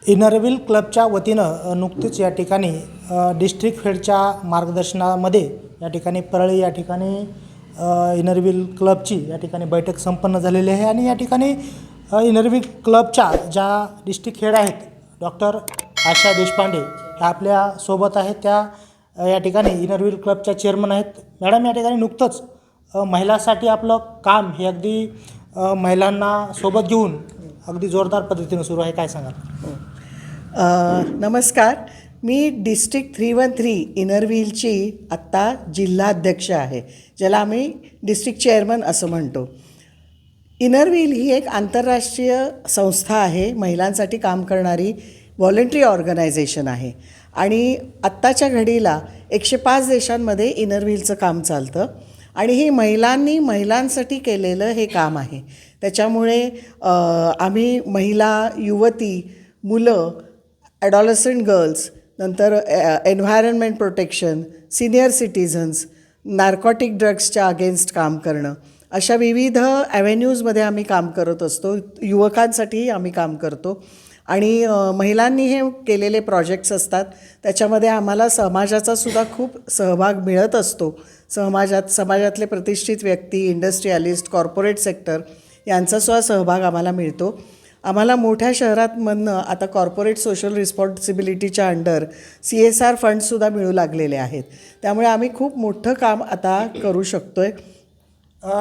Inner Wheel क्लबच्या वतीनं नुकतीच या ठिकाणी डिस्ट्रिक्ट हेडच्या मार्गदर्शनामध्ये या ठिकाणी परळी या ठिकाणी इनरव्हील क्लबची या ठिकाणी बैठक संपन्न झालेली आहे आणि या ठिकाणी इनरव्हील क्लबच्या ज्या डिस्ट्रिक्ट हेड आहेत डॉक्टर आशा देशपांडे ह्या आपल्या सोबत आहेत. त्या या ठिकाणी इनरव्हील क्लबच्या चेअरमन आहेत. मॅडम, या ठिकाणी नुकतंच महिलांसाठी आपलं काम हे अगदी महिलांना सोबत घेऊन अगदी जोरदार पद्धतीने सुरू आहे, काय सांगाल? नमस्कार, मी डिस्ट्रिक्ट 313 इनरव्हीलची आत्ता जिल्हाध्यक्ष आहे, ज्याला आम्ही डिस्ट्रिक्ट चेअरमन असं म्हणतो. इनरव्हील ही एक आंतरराष्ट्रीय संस्था आहे, महिलांसाठी काम करणारी व्हॉलंटरी ऑर्गनायझेशन आहे आणि आत्ताच्या घडीला 105 देशांमध्ये इनरव्हीलचं काम चालतं आणि हे महिलांसाठी केलेलं हे काम आहे. त्याच्यामुळे आम्ही महिला, युवती, मुलं, ॲडॉलसंट गर्ल्स, नंतर environment protection, senior citizens, narcotic ड्रग्सच्या अगेन्स्ट काम करणं, अशा विविध ॲव्हेन्यूजमध्ये आम्ही काम करत असतो. युवकांसाठीही आम्ही काम करतो आणि महिलांनी हे केलेले प्रोजेक्ट्स असतात. त्याच्यामध्ये आम्हाला समाजाचासुद्धा खूप सहभाग मिळत असतो. समाजातले प्रतिष्ठित व्यक्ती, इंडस्ट्रियलिस्ट, कॉर्पोरेट सेक्टर यांचासुद्धा सहभाग आम्हाला मिळतो. आम्हाला मोठ्या शहरांमधनं आता कॉर्पोरेट सोशल रिस्पॉन्सिबिलिटीच्या अंडर CSR फंड्ससुद्धा मिळू लागलेले आहेत. त्यामुळे आम्ही खूप मोठं काम आता करू शकतो आहे.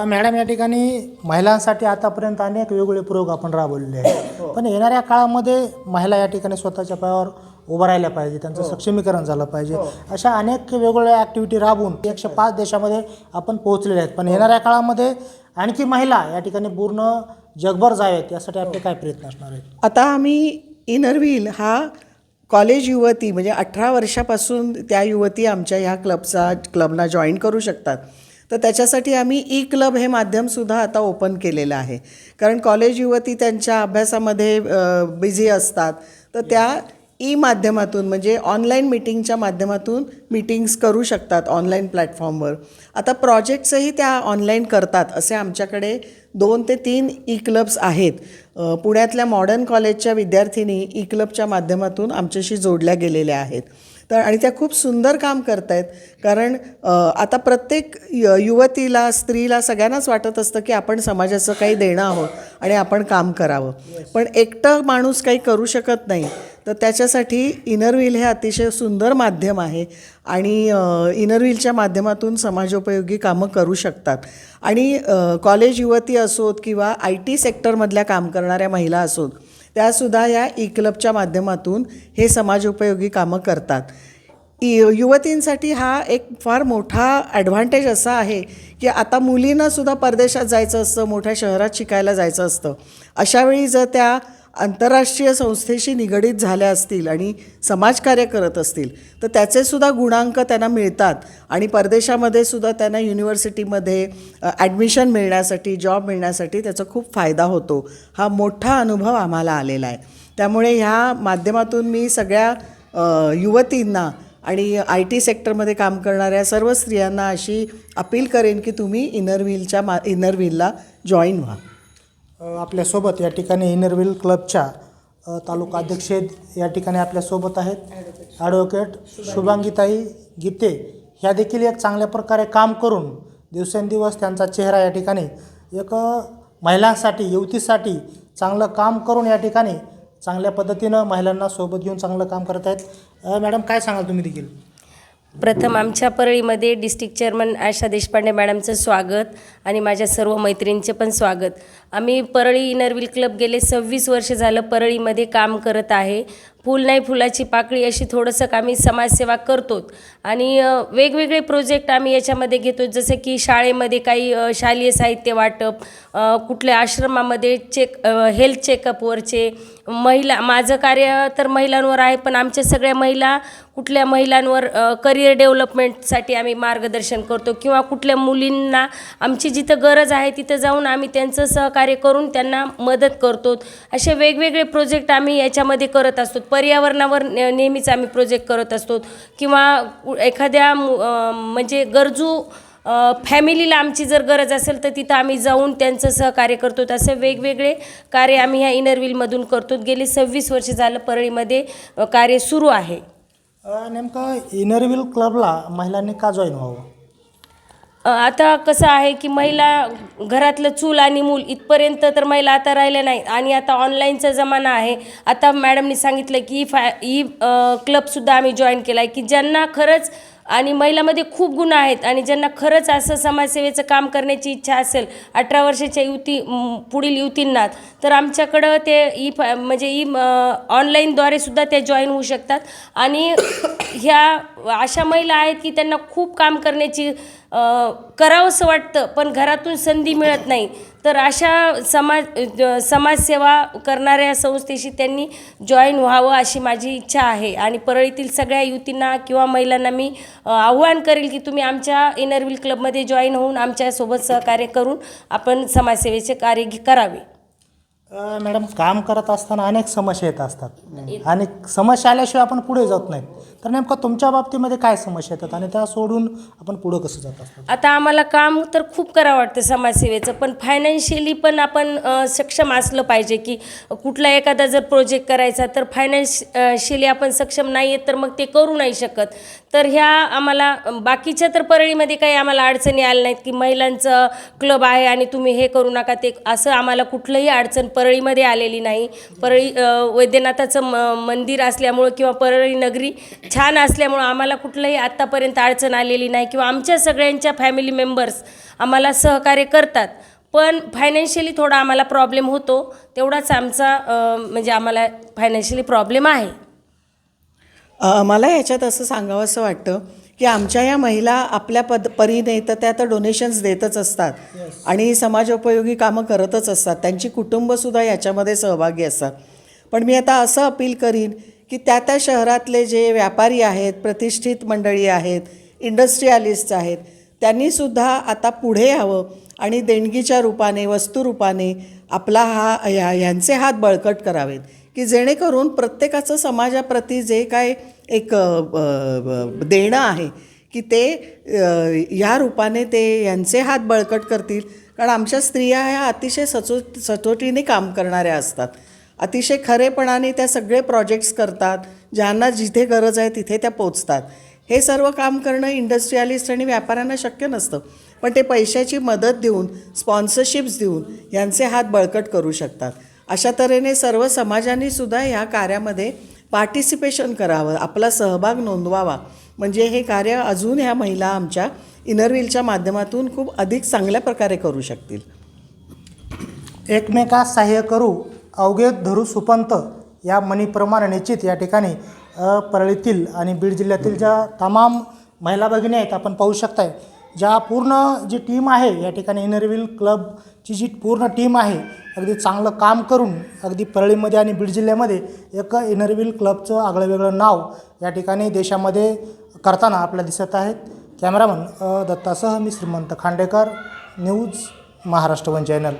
मॅडम, या ठिकाणी महिलांसाठी आतापर्यंत अनेक वेगवेगळे प्रयोग आपण राबवलेले आहेत, पण येणाऱ्या काळामध्ये महिला या ठिकाणी स्वतःच्या पायावर उभं राहिल्या पाहिजे, त्यांचं सक्षमीकरण झालं पाहिजे. अशा अनेक वेगवेगळ्या ॲक्टिव्हिटी राबवून 105 देशामध्ये आपण पोहोचलेले आहेत, पण येणाऱ्या काळामध्ये आणखी महिला या ठिकाणी पूर्ण जगभर जावेत यासाठी आपले काय प्रयत्न असणार आहेत? आता आम्ही इनरव्हील हा कॉलेज युवती म्हणजे 18 वर्षापासून त्या युवती आमच्या ह्या क्लबना जॉईन करू शकतात. तर त्याच्यासाठी आम्ही क्लब हे माध्यमसुद्धा आता ओपन केलेलं आहे, कारण कॉलेज युवती त्यांच्या अभ्यासामध्ये बिझी असतात. तर त्या माध्यमातून म्हणजे ऑनलाईन मीटिंगच्या माध्यमातून मीटिंग्स करू शकतात ऑनलाईन प्लॅटफॉर्मवर. आता प्रोजेक्ट्सही त्या ऑनलाईन करतात. असे आमच्याकडे 2 ते 3 क्लब्स आहेत. पुण्यातल्या मॉडर्न कॉलेजच्या विद्यार्थिनी क्लबच्या माध्यमातून आमच्याशी जोडल्या गेलेल्या आहेत. तर आणि त्या खूप सुंदर काम करत आहेत, कारण आता प्रत्येक युवतीला, स्त्रीला सगळ्यांनाच वाटत असतं की आपण समाजाचं काही देणं आहोत आणि आपण काम करावं, पण एकटं माणूस काही करू शकत नाही. तर त्याच्यासाठी इनरव्हील हे अतिशय सुंदर माध्यम आहे आणि इनरव्हीलच्या माध्यमातून समाजोपयोगी कामं करू शकतात. आणि कॉलेज युवती असोत किंवा IT सेक्टरमधल्या काम करणाऱ्या महिला असोत, त्यासुद्धा या क्लबच्या माध्यमातून हे समाजोपयोगी कामं करतात. युवतींसाठी हा एक फार मोठा ॲडव्हान्टेज असा आहे की आता मुलींनासुद्धा परदेशात जायचं असतं, मोठ्या शहरात शिकायला जायचं असतं. अशावेळी जर त्या आंतरराष्ट्रीय संस्थेशी निगडीत झाल्या असतील आणि समाजकार्य करत असतील तर त्याचेसुद्धा गुणांक त्यांना मिळतात आणि परदेशामध्ये सुद्धा त्यांना युनिव्हर्सिटीमध्ये ॲडमिशन मिळण्यासाठी, जॉब मिळण्यासाठी त्याचा खूप फायदा होतो. हा मोठा अनुभव आम्हाला आलेला आहे. त्यामुळे ह्या माध्यमातून मी सगळ्या युवतींना आणि IT सेक्टरमध्ये काम करणाऱ्या सर्व स्त्रियांना अशी अपील करेन की तुम्ही इनरव्हीलला जॉईन व्हा. आपल्यासोबत या ठिकाणी इनरव्हील क्लबच्या तालुका अध्यक्ष या ठिकाणी आपल्यासोबत आहेत. ॲडव्होकेट शुभांगीताई गीते ह्या देखील एक चांगल्या प्रकारे काम करून दिवसेंदिवस त्यांचा चेहरा या ठिकाणी एक महिलांसाठी, युवतीसाठी चांगलं काम करून या ठिकाणी चांगल्या पद्धतीनं महिलांना सोबत घेऊन चांगलं काम करत आहेत. मॅडम, काय सांगाल तुम्ही देखील? प्रथम आमच्या परळीमध्ये डिस्ट्रिक्ट चेअरमन आशा देशपांडे मॅडमचं स्वागत आणि माझ्या सर्व मैत्रिणींचे पण स्वागत. आम्ही परळी इनरव्हील क्लब गेले 26 वर्ष झालं परळीमध्ये काम करत आहे. फूल नाही फुलाची पाकळी अशी थोडंसं आम्ही समाजसेवा करतो आणि वेगवेगळे प्रोजेक्ट आम्ही याच्यामध्ये घेतो, जसे की शाळेमध्ये काही शालेय साहित्य वाटप, कुठल्या आश्रमामध्ये हेल्थ चेकअपवरचे माझं कार्य तर महिलांवर आहे, पण आमच्या सगळ्या महिला कुठल्या महिलांवर करिअर डेव्हलपमेंटसाठी आम्ही मार्गदर्शन करतो किंवा कुठल्या मुलींना आमची जिथं गरज आहे तिथं जाऊन आम्ही त्यांचं सहकार्य करून त्यांना मदत करतो. असे वेगवेगळे प्रोजेक्ट आम्ही याच्यामध्ये करत असतो. पर्यावरणावर नेहमीच आम्ही प्रोजेक्ट करत असतो किंवा एखाद्या म्हणजे गरजू फॅमिलीला आमची जर गरज असेल तर तिथं आम्ही जाऊन त्यांचं सहकार्य करतो. असं वेगवेगळे कार्य आम्ही ह्या इनरव्हीलमधून करतो. गेली 26 वर्ष झालं परळीमध्ये कार्य सुरू आहे. नेमकं इनरव्हील क्लबला महिलांनी का जॉईन व्हावं? आता कसं आहे की महिला घरातलं चूल आणि मूल इथपर्यंत तर महिला आता राहिल्या नाही आणि आता ऑनलाईनचा जमाना आहे. आता मॅडमनी सांगितलं की क्लबसुद्धा आम्ही जॉईन केला आहे की ज्यांना खरंच आणि महिलामध्ये खूप गुण आहेत आणि ज्यांना खरंच असं समाजसेवेचं काम करण्याची इच्छा असेल 18 वर्षाच्या पुढील युवतींना तर आमच्याकडं ते म्हणजे ऑनलाईनद्वारे सुद्धा त्या जॉईन होऊ शकतात. आणि ह्या अशा महिला आहेत की त्यांना खूप काम करण्याची करावंसं वाटतं पण घरातून संधी मिळत नाही. तर अशा समाजसेवा करणाऱ्या संस्थेशी त्यांनी जॉईन व्हावं अशी माझी इच्छा आहे. आणि परळीतील सगळ्या युवतींना किंवा महिलांना मी आव्हान करेल की तुम्ही आमच्या इनरव्हील क्लबमध्ये जॉईन होऊन आमच्यासोबत सहकार्य करून आपण समाजसेवेचे कार्य करावे. मॅडम, काम करत असताना अनेक समस्या येत असतात आणि समस्या आल्याशिवाय आपण पुढे जात नाही. तर नेमकं तुमच्या बाबतीमध्ये काय समस्या येतात आणि त्या सोडून आपण पुढं कसं जात असतो? आता आम्हाला काम तर खूप करावं वाटतं समाजसेवेचं पण फायनान्शियली पण आपण सक्षम असलं पाहिजे की कुठला एखादा जर प्रोजेक्ट करायचा तर फायनान्शियली आपण सक्षम नाही आहेत तर मग ते करू नाही शकत. तर ह्या आम्हाला बाकीच्या तर परळीमध्ये काही आम्हाला अडचणी आल्या नाहीत की महिलांचं क्लब आहे आणि तुम्ही हे करू नका ते असं आम्हाला कुठलंही अडचण परळीमध्ये आलेली नाही. परळी वैद्यनाथाचं मंदिर असल्यामुळं किंवा परळी नगरी छान असल्यामुळं आम्हाला कुठलंही आत्तापर्यंत अडचण आलेली नाही किंवा आमच्या सगळ्यांच्या फॅमिली मेंबर्स आम्हाला सहकार्य करतात. पण फायनान्शियली थोडा आम्हाला प्रॉब्लेम होतो तेवढाच आमचा म्हणजे आम्हाला फायनान्शियली प्रॉब्लेम आहे. मला ह्याच्यात असं सांगावंसं वाटतं की आमच्या या महिला आपल्या परीने तर त्या तर डोनेशन्स देतच असतात आणि समाजोपयोगी कामं करतच असतात. त्यांची कुटुंबसुद्धा याच्यामध्ये सहभागी असतात. पण मी आता असं अपील करीन की त्या शहरातले जे व्यापारी आहेत, प्रतिष्ठित मंडळी आहेत, इंडस्ट्रियालिस्ट आहेत, त्यांनीसुद्धा आता पुढे यावं आणि देणगीच्या रूपाने, वस्तुरूपाने आपला ह्यांचे हात बळकट करावेत की जेणेकरून प्रत्येकाचं समाजाप्रती जे काय एक देणं आहे की ते ह्या रूपाने ते यांचे हात बळकट करतील. कारण आमच्या स्त्रिया ह्या अतिशय सचोटीने काम करणाऱ्या असतात. अतिशय खरेपणाने त्या सगळे प्रोजेक्ट्स करतात. ज्यांना जिथे गरज आहे तिथे त्या पोचतात. हे सर्व काम करणं इंडस्ट्रियलिस्ट आणि व्यापाऱ्यांना शक्य नसतं. पण ते पैशाची मदत देऊन, स्पॉन्सरशिप्स देऊन यांचे हात बळकट करू शकतात. अशा तऱ्हेने सर्व समाजाने सुद्धा ह्या कार्यामध्ये पार्टिसिपेशन करावं, आपला सहभाग नोंदवावा. म्हणजे हे कार्य अजून ह्या महिला आमच्या इनरव्हीलच्या माध्यमातून खूप अधिक चांगल्या प्रकारे करू शकतील. एकमेकास सहाय्य करू अवघे धरू सुपंत या म्हणीप्रमाणे निश्चित या ठिकाणी परळीतील आणि बीड जिल्ह्यातील ज्या तमाम महिला भगिनी आहेत आपण पाहू शकताय, ज्या पूर्ण जी टीम आहे या ठिकाणी इनरव्हील क्लबची जी पूर्ण टीम आहे अगदी चांगलं काम करून अगदी परळीमध्ये आणि बीड जिल्ह्यामध्ये एक इनरव्हील क्लबचं आगळं वेगळं नाव या ठिकाणी देशामध्ये करताना आपल्याला दिसत आहेत. कॅमेरामन दत्तासह मी श्रीमंत Khandekar, news Maharashtra one channel.